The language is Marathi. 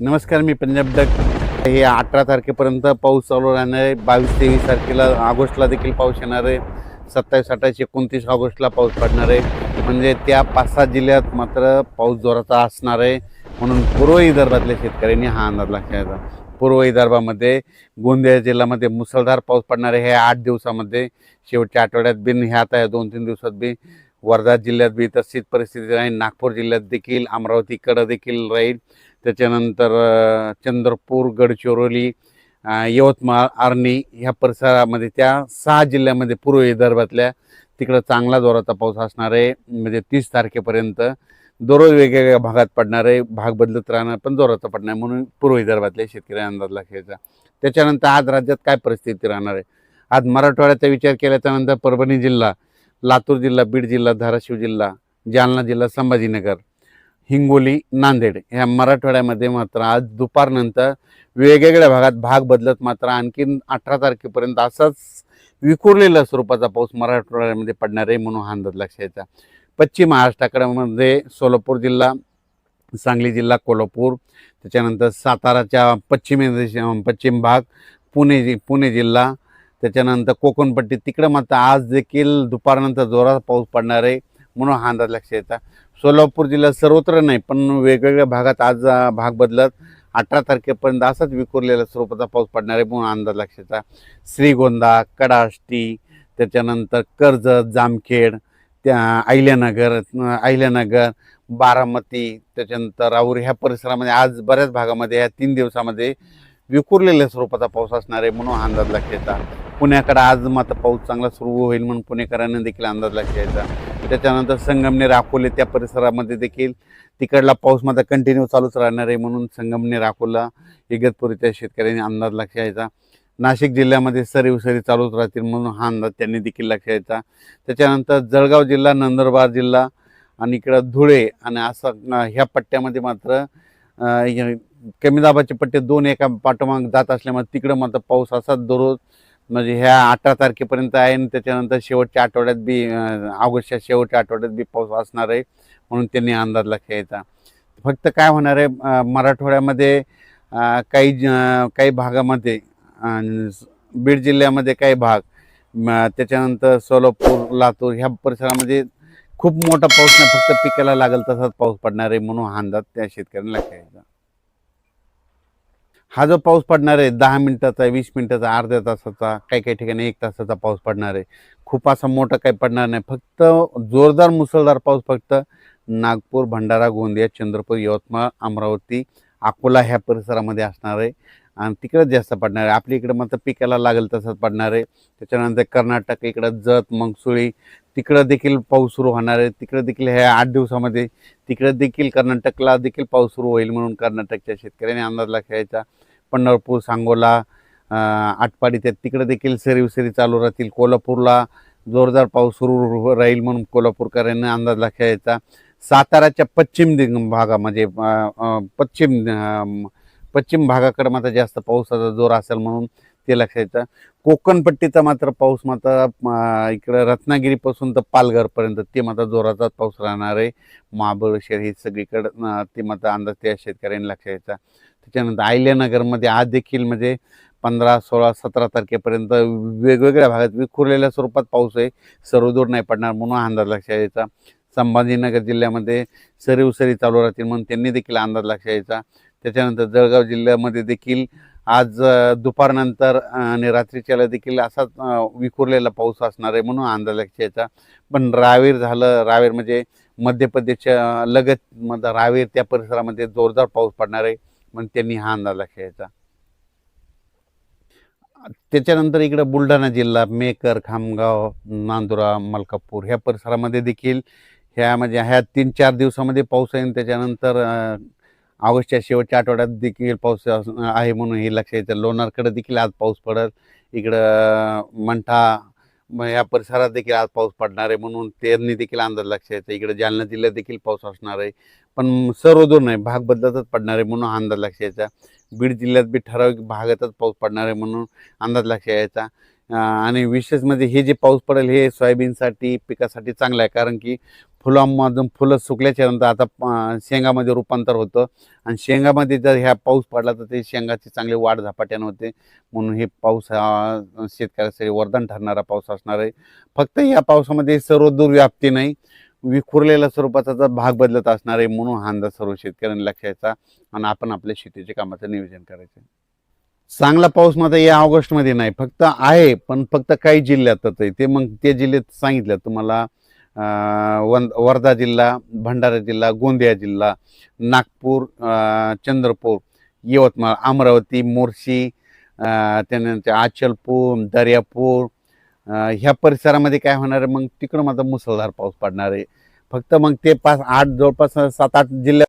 नमस्कार, मी पंजाब डक. हे 18 तारखेपर्यंत पाऊस चालू राहणार आहे. 22-23 तारखेला ऑगस्टला देखील पाऊस येणार आहे. 27, 28, 29 ऑगस्टला पाऊस पडणार आहे. म्हणजे त्या 5-6 जिल्ह्यात मात्र पाऊस जोराचा असणार आहे. म्हणून पूर्व विदर्भातल्या शेतकऱ्यांनी हा अंदाज लक्षात घ्यायचा. पूर्व विदर्भामध्ये गोंदिया जिल्ह्यामध्ये मुसळधार पाऊस पडणार आहे. हे 8 दिवसामध्ये, शेवटच्या आठवड्यात बिन ह्या आता या 2-3 दिवसात बी वर्धा जिल्ह्यात बी तशीच परिस्थिती राहील. नागपूर जिल्ह्यात देखील, अमरावतीकडं देखील राहील. त्याच्यानंतर चंद्रपूर, गडचिरोली, यवतमाळ, आर्णी ह्या परिसरामध्ये, त्या 6 जिल्ह्यामध्ये पूर्व विदर्भातल्या तिकडं चांगला जोराचा पाऊस असणार आहे. म्हणजे 30 तारखेपर्यंत दररोज वेगवेगळ्या भागात पडणार आहे. भाग बदलत राहणार, पण जोराचा पडणार, म्हणून पूर्व विदर्भातल्या शेतकऱ्यांना अंदाज लक्षायचा. त्याच्यानंतर आज राज्यात काय परिस्थिती राहणार आहे. आज मराठवाड्याचा विचार केल्याच्यानंतर परभणी जिल्हा, लातूर जिल्हा, बीड जिल्हा, धाराशिव जिल्हा, जालना जिल्हा, संभाजीनगर, हिंगोली, नांदेड ह्या मराठवाड्यामध्ये मात्र आज दुपारनंतर वेगवेगळ्या भागात भाग बदलत मात्र आणखीन 18 तारखेपर्यंत असाच विखुरलेल्या स्वरूपाचा पाऊस मराठवाड्यामध्ये पडणार आहे, म्हणून हा अंदाज लक्षायचा. पश्चिम महाराष्ट्राकडे सोलापूर जिल्हा, सांगली जिल्हा, कोल्हापूर, त्याच्यानंतर साताराच्या पश्चिम भाग, पुणे जिल्हा, त्याच्यानंतर कोकणपट्टी तिकडं मात्र आज देखील दुपारनंतर जोरात पाऊस पडणार आहे, म्हणून हा अंदाज लक्षायचा. सोलापूर जिल्ह्यात सर्वत्र नाही, पण वेगवेगळ्या भागात आज भाग बदलत 18 तारखेपर्यंत असाच विखुरलेल्या स्वरूपाचा पाऊस पडणार आहे, म्हणून अंदाज लक्षायचा. श्रीगोंदा, कडाष्टी, त्याच्यानंतर कर्जत, जामखेड, त्या अहिल्यानगर, बारामती, त्याच्यानंतर राऊर ह्या परिसरामध्ये आज बऱ्याच भागामध्ये या 3 दिवसामध्ये विखुरलेल्या स्वरूपाचा पाऊस असणार आहे, म्हणून हा अंदाज लक्षायचा. पुण्याकडे आज मात्र पाऊस चांगला सुरू होईल, म्हणून पुणेकरांना देखील अंदाज लक्षायचा. त्याच्यानंतर संगमनेर, अकोले त्या परिसरामध्ये देखील तिकडला पाऊस मात्र कंटिन्यू चालूच राहणार आहे, म्हणून संगमनेर, अकोला, इगतपुरीच्या शेतकऱ्यांनी अंदाज लक्षायचा. नाशिक जिल्ह्यामध्ये सरी चालूच राहतील, म्हणून हा अंदाज त्यांनी देखील लक्षायचा. त्याच्यानंतर जळगाव जिल्हा, नंदुरबार जिल्हा आणि इकडं धुळे आणि असं ह्या पट्ट्यामध्ये मात्र कमी दाबाचे पट्टे 2 एका पाठोमाग जात असल्यामुळे तिकडं मात्र पाऊस असाच दररोज म्हणजे ह्या 18 तारखेपर्यंत आहे. आणि त्याच्यानंतर शेवटच्या आठवड्यात बी ऑगस्टच्या शेवटच्या आठवड्यात बी पाऊस असणार आहे, म्हणून त्यांनी अंदाज लक्षायचा. फक्त काय होणार आहे, मराठवाड्यामध्ये काही भागामध्ये, बीड जिल्ह्यामध्ये काही भाग, त्याच्यानंतर सोलापूर, लातूर ह्या परिसरामध्ये खूप मोठा पाऊस नाही, फक्त पिकाला लागेल तसाच पाऊस पडणार आहे, म्हणून हा अंदाज त्या शेतकऱ्यांना लक्षायचा. हा जो पाऊस पडणार आहे 10 मिनिटाचा, 20 मिनिटाचा, अर्ध्या तासाचा, काही ठिकाणी 1 तासाचा पाऊस पडणार आहे. खूप असा मोठा काही पडणार नाही, फक्त जोरदार मुसळधार पाऊस फक्त नागपूर, भंडारा, गोंदिया, चंद्रपूर, यवतमाळ, अमरावती, अकोला ह्या परिसरामध्ये असणार आहे आणि तिकडंच जास्त पडणार आहे. आपल्या इकडं मात्र पिकाला लागेल तसंच पडणार आहे. त्याच्यानंतर कर्नाटक, इकडं जत, मंगसुळी तिकडं देखील पाऊस सुरू होणार आहे. तिकडं देखील ह्या 8 दिवसामध्ये तिकडं देखील कर्नाटकला देखील पाऊस सुरू होईल, म्हणून कर्नाटकच्या शेतकऱ्यांनी अंदाज लक्षायचा. पंढरपूर, सांगोला, आटपाडी तिकडं देखील सरी चालू राहतील. कोल्हापूरला जोरदार पाऊस सुरू राहील, म्हणून कोल्हापूरकरांनी अंदाज लक्षायचा. साताराच्या पश्चिम भागामध्ये पश्चिम भागाकडे मात्र जास्त पावसाचा जोर असेल, म्हणून ते लक्षायचं. कोकणपट्टीचा मात्र पाऊस मात्र इकडं रत्नागिरीपासून तर पालघरपर्यंत ते मात्र जोराचाच पाऊस राहणार आहे. महाबळेश्वर हे सगळीकडं ते मात्र अंदाज त्या शेतकऱ्यांनी लक्षायचा. त्याच्यानंतर अहिल्यानगरमध्ये आज देखील म्हणजे 15, 16, 17 तारखेपर्यंत वेगवेगळ्या भागात विखुरलेल्या स्वरूपात पाऊस आहे, सर्वदूर नाही पडणार, म्हणून अंदाज लक्षायचा. संभाजीनगर जिल्ह्यामध्ये सरी चालू राहतील, म्हणून त्यांनी देखील अंदाज लक्षायचा. त्याच्यानंतर जळगाव जिल्ह्यामध्ये देखील आज दुपारनंतर आणि रात्रीच्याला देखील असाच विखुरलेला पाऊस असणार आहे, म्हणून अंदाज लक्षायचा. पण रावेर म्हणजे मध्य प्रदेशच्या लगत रावेर त्या परिसरामध्ये जोरदार पाऊस पडणार आहे, म्हणून त्यांनी हा अंदाज लक्षायचा. त्याच्यानंतर इकडं बुलढाणा जिल्हा, मेकर, खामगाव, नांदुरा, मलकापूर ह्या परिसरामध्ये देखील ह्या 3-4 दिवसामध्ये पाऊस आहे. त्याच्यानंतर ऑगस्टच्या शेवटच्या आठवड्यात देखील पाऊस आहे, म्हणून हे लक्षायचं. लोणारकडे देखील आज पाऊस पडेल. इकडं मंठा या परिसरात देखील आज पाऊस पडणार आहे, म्हणून त्यांनी देखील अंदाज लक्षायचा. इकडे जालना जिल्ह्यात देखील पाऊस असणार आहे, पण सर्वदूर नाही, भाग बदलतच पडणार आहे, म्हणून अंदाज लक्षायचा. बीड जिल्ह्यात बी ठराविक भागातच पाऊस पडणार आहे, म्हणून अंदाज लक्षायचा. आणि विशेष म्हणजे हे जे पाऊस पडेल हे सोयाबीनसाठी पिकासाठी चांगलं आहे, कारण की फुलांमधून फुलं सुकल्याच्या नंतर आता शेंगामध्ये रूपांतर होतं आणि शेंगामध्ये जर ह्या पाऊस पडला तर ते शेंगाची चांगली वाढ झपाट्यानं होते. म्हणून हे पाऊस हा शेतकऱ्यासाठी वरदान ठरणारा पाऊस असणार आहे. फक्त या पावसामध्ये सर्वदूर व्याप्ती नाही, विखुरलेल्या स्वरूपाचा जर भाग बदलत असणार आहे. म्हणून हा अंदाज सर्व शेतकऱ्यांनी लक्षाचा आणि आपण आपल्या शेतीच्या कामाचं नियोजन करायचं. चांगला पाऊस मात्र या ऑगस्टमध्ये नाही, फक्त आहे पण फक्त काही जिल्ह्यातच आहे. ते मग ते जिल्हे सांगितलं तुम्हाला, वर्धा जिल्हा, भंडारा जिल्हा, गोंदिया जिल्हा, नागपूर, चंद्रपूर, यवतमाळ, अमरावती, मोर्शी, त्यानंतर अचलपूर, दर्यापूर, ह्या परिसरामध्ये काय होणार आहे, मग तिकडं मात्र मुसळधार पाऊस पडणार आहे. फक्त मग ते 5-8 जवळपास 7-8 जिल्ह्यात